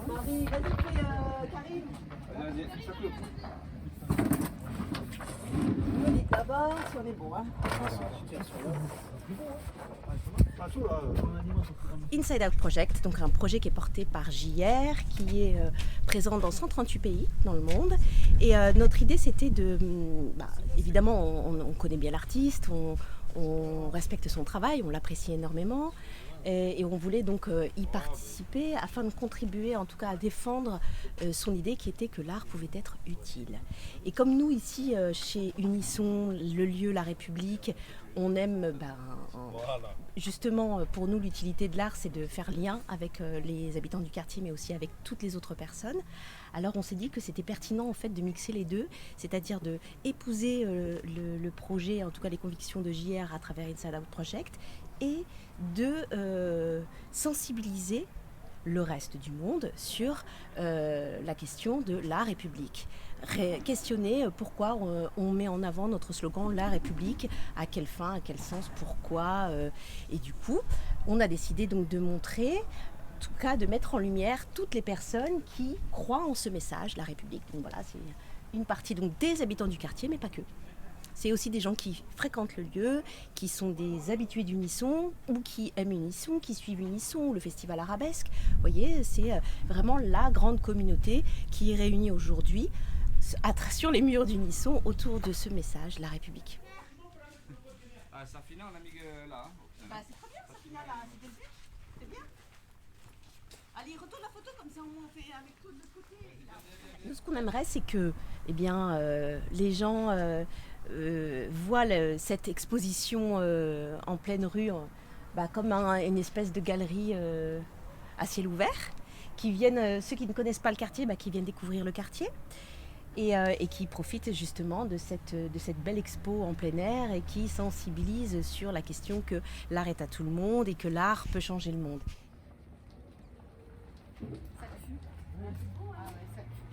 Marie, vas-y, fais Karim. Vas-y, ça coupe. On dit d'abord si on est bon. Hein. Inside Out Project, donc un projet qui est porté par JR, qui est présent dans 138 pays dans le monde. Et notre idée, c'était de... évidemment, on connaît bien l'artiste, on respecte son travail, on l'apprécie énormément. Et on voulait donc y participer afin de contribuer en tout cas à défendre son idée qui était que l'art pouvait être utile. Et comme nous ici chez Unisson, le lieu, la République, on aime justement pour nous l'utilité de l'art c'est de faire lien avec les habitants du quartier mais aussi avec toutes les autres personnes. Alors on s'est dit que c'était pertinent en fait de mixer les deux, c'est-à-dire de épouser le projet, en tout cas les convictions de JR à travers Inside Out Project et de sensibiliser le reste du monde sur la question de la République. Questionner pourquoi on met en avant notre slogan « La République », à quelle fin, à quel sens, pourquoi. Et du coup, on a décidé donc de montrer, en tout cas de mettre en lumière toutes les personnes qui croient en ce message, la République. Donc voilà, c'est une partie donc, des habitants du quartier, mais pas que. C'est aussi des gens qui fréquentent le lieu, qui sont des habitués d'Unisson ou qui aiment Unisson, qui suivent Unisson ou le festival arabesque. Vous voyez, c'est vraiment la grande communauté qui est réunie aujourd'hui sur les murs d'Unisson autour de ce message, la République. Ah, ça finit, on a mis là. C'est très bien, ça finit là. C'était le but. C'est bien. Allez, retourne la photo comme ça on fait avec tout de l'autre côté. Nous, ce qu'on aimerait, c'est que les gens... voient cette exposition en pleine rue comme une espèce de galerie à ciel ouvert, qui viennent, ceux qui ne connaissent pas le quartier, qui viennent découvrir le quartier et qui profitent justement de cette belle expo en plein air et qui sensibilisent sur la question que l'art est à tout le monde et que l'art peut changer le monde. Ça pue. Ah ouais, ça pue.